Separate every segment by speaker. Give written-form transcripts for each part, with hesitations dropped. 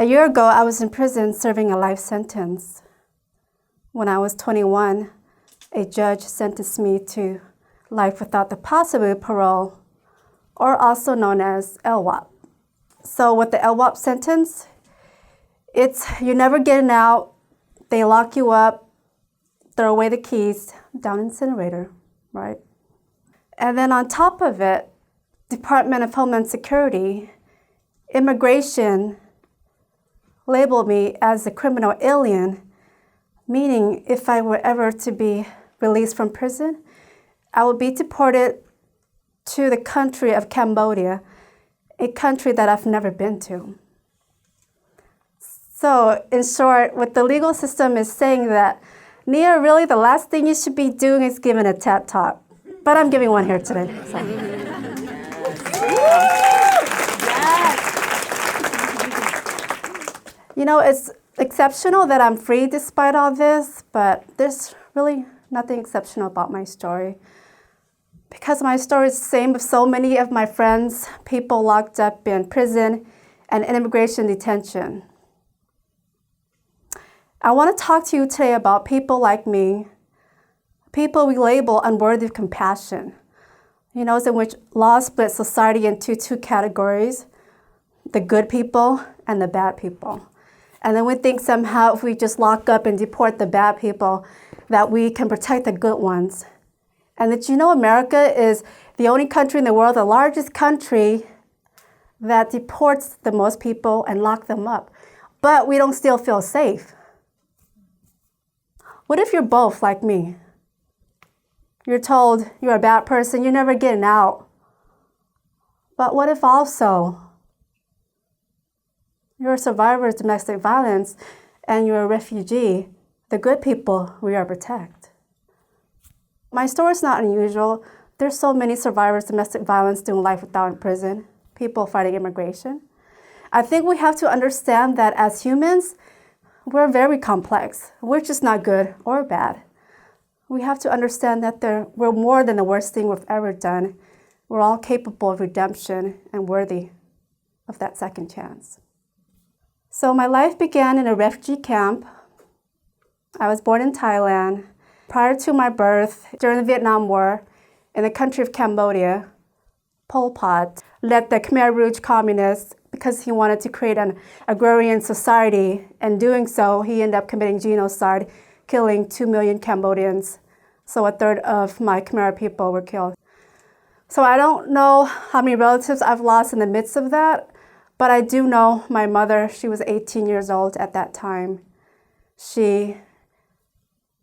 Speaker 1: A year ago, I was in prison serving a life sentence. When I was 21, a judge sentenced me to life without the possibility of parole, or also known as LWOP. So with the LWOP sentence, it's you're never getting out, they lock you up, throw away the keys, down incinerator, right? And then on top of it, Department of Homeland Security, immigration labeled me as a criminal alien, meaning if I were ever to be released from prison, I would be deported to the country of Cambodia, a country that I've never been to. So in short, what the legal system is saying that, Nia, really the last thing you should be doing is giving a TED Talk. But I'm giving one here today. So. You know, it's exceptional that I'm free despite all this, but there's really nothing exceptional about my story. Because my story is the same with so many of my friends, people locked up in prison and in immigration detention. I want to talk to you today about people like me, people we label unworthy of compassion. You know, in which law splits society into two categories, the good people and the bad people. And then we think somehow if we just lock up and deport the bad people, that we can protect the good ones. And that you know America is the only country in the world, the largest country, that deports the most people and lock them up. But we don't still feel safe. What if you're both like me? You're told you're a bad person, you're never getting out. But what if also you're a survivor of domestic violence and you're a refugee? The good people we are protect. My story is not unusual. There's so many survivors of domestic violence doing life without in prison, people fighting immigration. I think we have to understand that as humans, we're very complex. We're just not good or bad. We have to understand that we're more than the worst thing we've ever done. We're all capable of redemption and worthy of that second chance. So my life began in a refugee camp. I was born in Thailand. Prior to my birth, during the Vietnam War, in the country of Cambodia, Pol Pot led the Khmer Rouge communists because he wanted to create an agrarian society. And doing so, he ended up committing genocide, killing 2 million Cambodians. So a third of my Khmer people were killed. So I don't know how many relatives I've lost in the midst of that, but I do know my mother. She was 18 years old at that time. She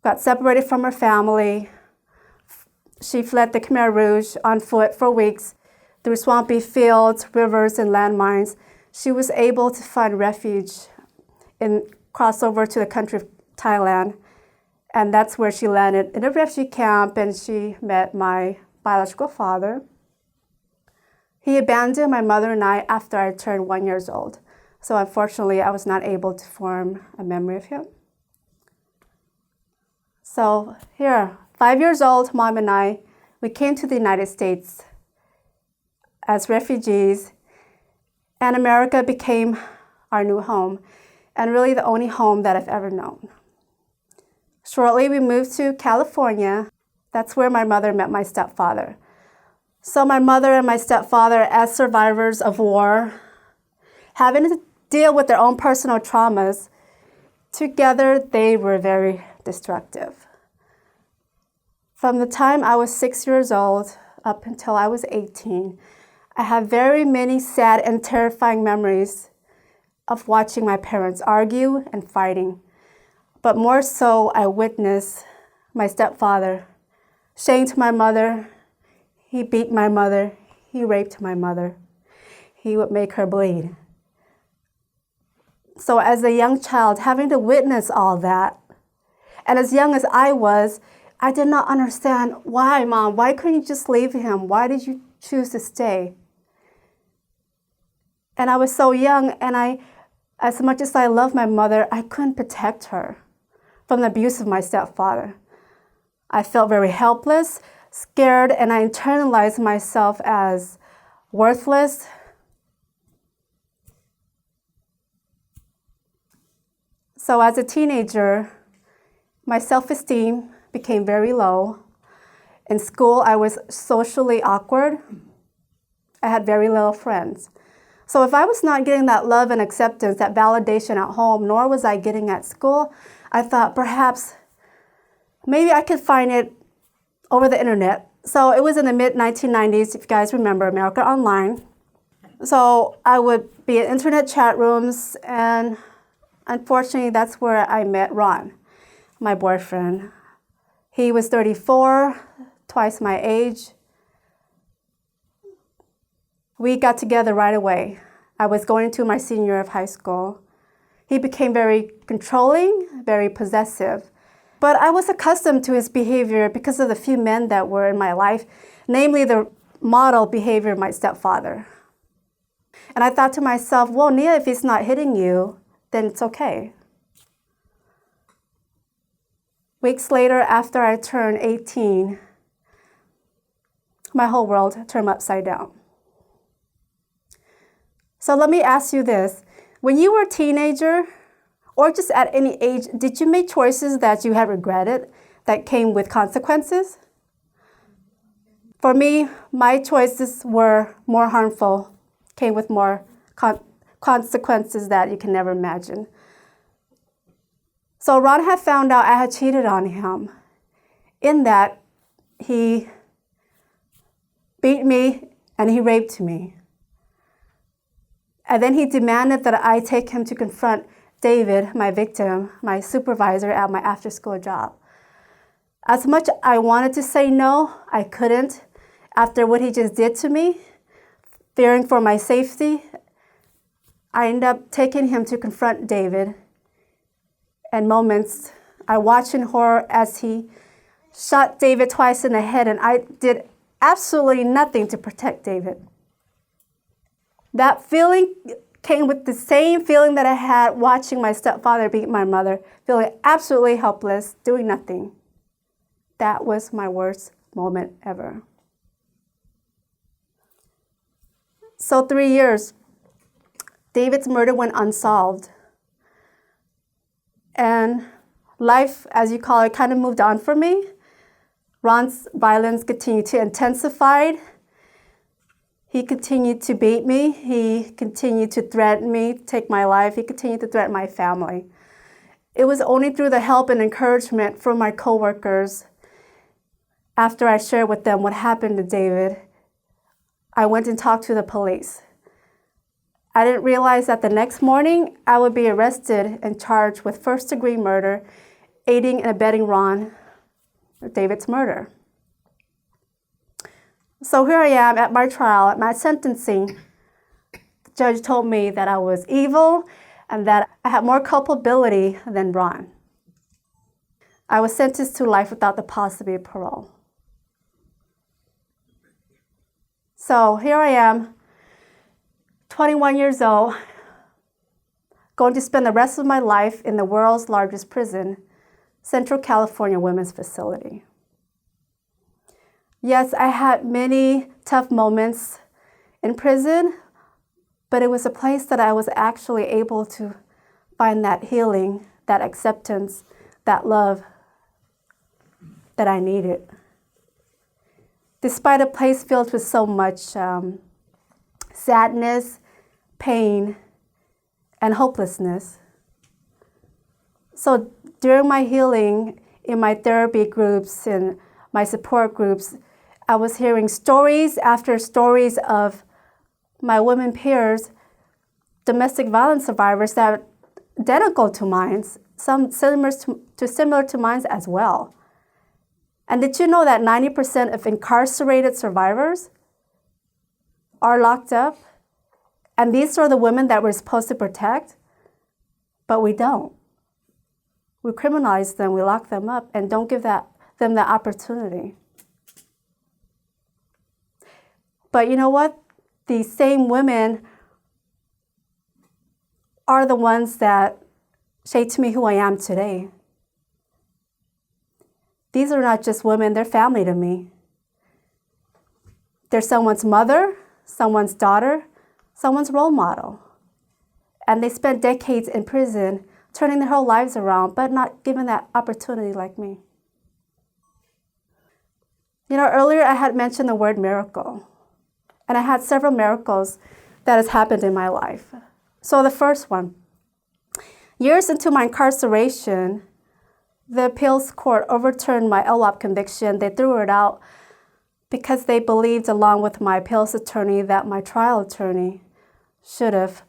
Speaker 1: got separated from her family. She fled the Khmer Rouge on foot for weeks through swampy fields, rivers, and landmines. She was able to find refuge and cross over to the country of Thailand. And that's where she landed in a refugee camp, and she met my biological father. He abandoned my mother and I after I turned 1 year old. So unfortunately, I was not able to form a memory of him. So here, 5 years old, Mom and I, we came to the United States as refugees, and America became our new home, and really the only home that I've ever known. Shortly, we moved to California. That's where my mother met my stepfather. So my mother and my stepfather, as survivors of war, having to deal with their own personal traumas, together they were very destructive. From the time I was 6 years old up until I was 18, I have very many sad and terrifying memories of watching my parents argue and fighting. But more so, I witnessed my stepfather saying to my mother, he beat my mother, he raped my mother, he would make her bleed. So as a young child, having to witness all that, and as young as I was, I did not understand why, Mom, why couldn't you just leave him? Why did you choose to stay? And I was so young, and as much as I loved my mother, I couldn't protect her from the abuse of my stepfather. I felt very helpless, scared, and I internalized myself as worthless, So as a teenager, my self-esteem became very low. In school, I was socially awkward. I had very little friends. So if I was not getting that love and acceptance, that validation at home, nor was I getting at school, I thought perhaps maybe I could find it over the internet. So it was in the mid-1990s, if you guys remember, America Online. So I would be in internet chat rooms, and unfortunately, that's where I met Ron, my boyfriend. He was 34, twice my age. We got together right away. I was going into my senior year of high school. He became very controlling, very possessive. But I was accustomed to his behavior because of the few men that were in my life, namely the model behavior of my stepfather. And I thought to myself, well, Nia, if he's not hitting you, then it's okay. Weeks later, after I turned 18, my whole world turned upside down. So let me ask you this. When you were a teenager, or just at any age, did you make choices that you had regretted that came with consequences? For me, my choices were more harmful, came with more consequences that you can never imagine. So Ron had found out I had cheated on him, in that he beat me and he raped me. And then he demanded that I take him to confront David, my victim, my supervisor at my after-school job. As much as I wanted to say no, I couldn't. After what he just did to me, fearing for my safety, I ended up taking him to confront David. And moments, I watched in horror as he shot David twice in the head, and I did absolutely nothing to protect David. That feeling came with the same feeling that I had watching my stepfather beat my mother, feeling absolutely helpless, doing nothing. That was my worst moment ever. So 3 years, David's murder went unsolved. And life, as you call it, kind of moved on for me. Ron's violence continued to intensify. He continued to beat me. He continued to threaten me, take my life. He continued to threaten my family. It was only through the help and encouragement from my coworkers, after I shared with them what happened to David, I went and talked to the police. I didn't realize that the next morning I would be arrested and charged with first-degree murder, aiding and abetting Ron, David's murder. So here I am at my trial, at my sentencing. The judge told me that I was evil and that I had more culpability than Ron. I was sentenced to life without the possibility of parole. So here I am, 21 years old, going to spend the rest of my life in the world's largest prison, Central California Women's Facility. Yes, I had many tough moments in prison, but it was a place that I was actually able to find that healing, that acceptance, that love that I needed. Despite a place filled with so much sadness, pain, and hopelessness. So during my healing, in my therapy groups and my support groups, I was hearing stories after stories of my women peers, domestic violence survivors that are identical to mine, some similar to mine as well. And did you know that 90% of incarcerated survivors are locked up? And these are the women that we're supposed to protect, but we don't. We criminalize them, we lock them up, and don't give them the opportunity. But you know what? These same women are the ones that shape to me who I am today. These are not just women, they're family to me. They're someone's mother, someone's daughter, someone's role model. And they spent decades in prison turning their whole lives around, but not given that opportunity like me. Earlier I had mentioned the word miracle, and I had several miracles that has happened in my life. So the first one, years into my incarceration, the appeals court overturned my LWOP conviction. They threw it out because they believed, along with my appeals attorney, that my trial attorney should have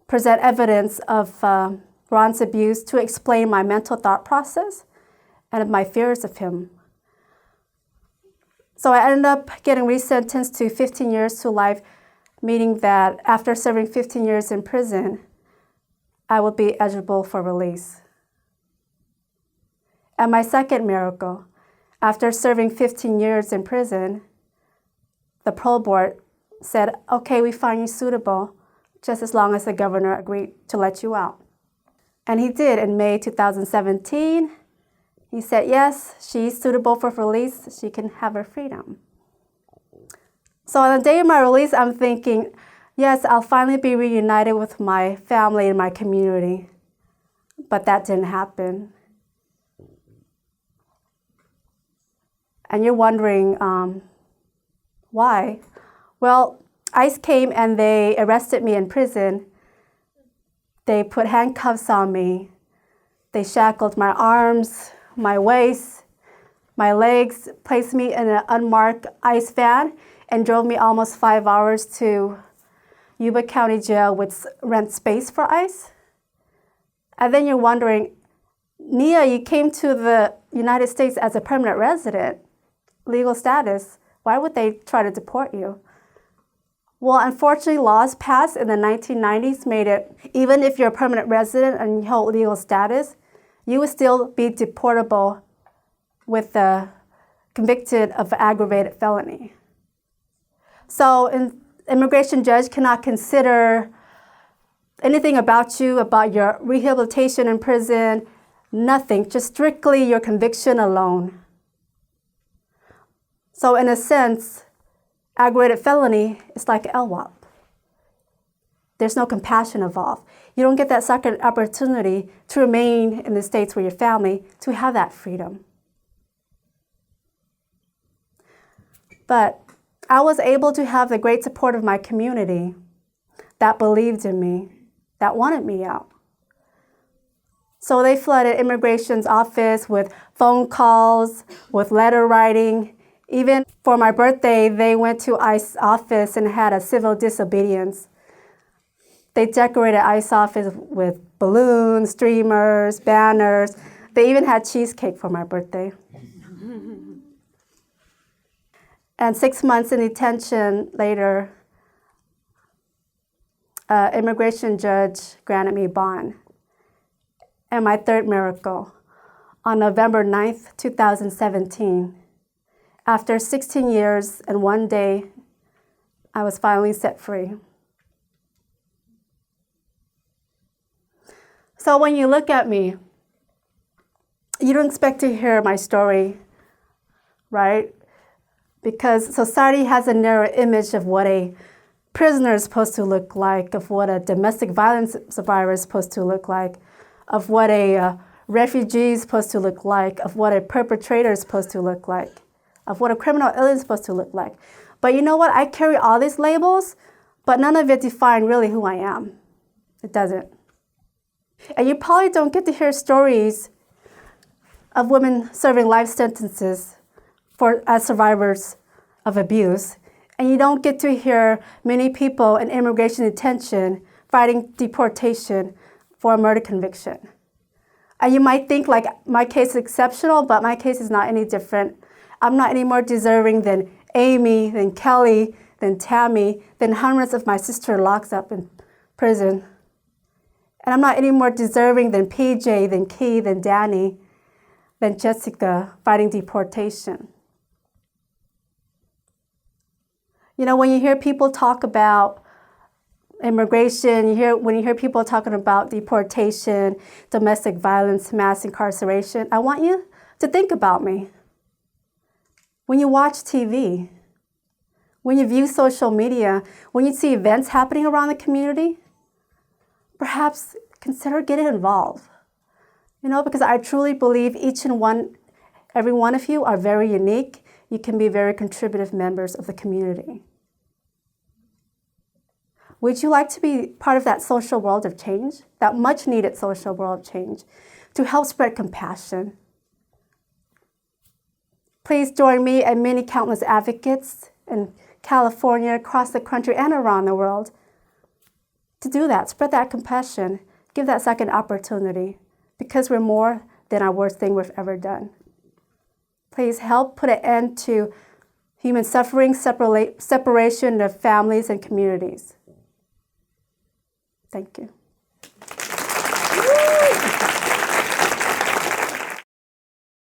Speaker 1: present evidence of Ron's abuse to explain my mental thought process and my fears of him. So I ended up getting resentenced to 15 years to life, meaning that after serving 15 years in prison, I would be eligible for release. And my second miracle, after serving 15 years in prison, the parole board said, okay, we find you suitable, just as long as the governor agreed to let you out. And he did in May 2017. He said, yes, she's suitable for release. She can have her freedom. So on the day of my release, I'm thinking, yes, I'll finally be reunited with my family and my community. But that didn't happen. And you're wondering, why? Well, ICE came and they arrested me in prison. They put handcuffs on me. They shackled my arms, my waist, my legs, placed me in an unmarked ICE van, and drove me almost 5 hours to Yuba County Jail, which rents space for ICE. And then you're wondering, Nia, you came to the United States as a permanent resident, legal status. Why would they try to deport you? Well, unfortunately, laws passed in the 1990s made it, even if you're a permanent resident and you hold legal status, you would still be deportable with the convicted of aggravated felony. So an immigration judge cannot consider anything about you, about your rehabilitation in prison, nothing, just strictly your conviction alone. So in a sense, aggravated felony is like LWOP. There's no compassion involved. You don't get that second opportunity to remain in the States with your family, to have that freedom. But I was able to have the great support of my community that believed in me, that wanted me out. So they flooded immigration's office with phone calls, with letter writing. Even for my birthday, they went to ICE office and had a civil disobedience. They decorated ICE office with balloons, streamers, banners. They even had cheesecake for my birthday. And 6 months in detention later, an immigration judge granted me bond. And my third miracle, on November 9th, 2017, after 16 years and 1 day, I was finally set free. So when you look at me, you don't expect to hear my story, right? Because society has a narrow image of what a prisoner is supposed to look like, of what a domestic violence survivor is supposed to look like, of what a refugee is supposed to look like, of what a perpetrator is supposed to look like, of what a criminal alien is supposed to look like. But you know what? I carry all these labels, but none of it define really who I am. It doesn't. And you probably don't get to hear stories of women serving life sentences as survivors of abuse. And you don't get to hear many people in immigration detention fighting deportation for a murder conviction. And you might think like my case is exceptional, but my case is not any different. I'm not any more deserving than Amy, than Kelly, than Tammy, than hundreds of my sister locked up in prison. And I'm not any more deserving than PJ, than Key, than Danny, than Jessica fighting deportation. You know, when you hear people talk about immigration, when you hear people talking about deportation, domestic violence, mass incarceration, I want you to think about me. When you watch TV, when you view social media, when you see events happening around the community, perhaps consider getting involved. Because I truly believe every one of you are very unique. You can be very contributive members of the community. Would you like to be part of that social world of change, that much needed social world of change, to help spread compassion? Please join me and many countless advocates in California, across the country, and around the world to do that, spread that compassion, give that second opportunity, because we're more than our worst thing we've ever done. Please help put an end to human suffering, separation of families and communities. Thank you.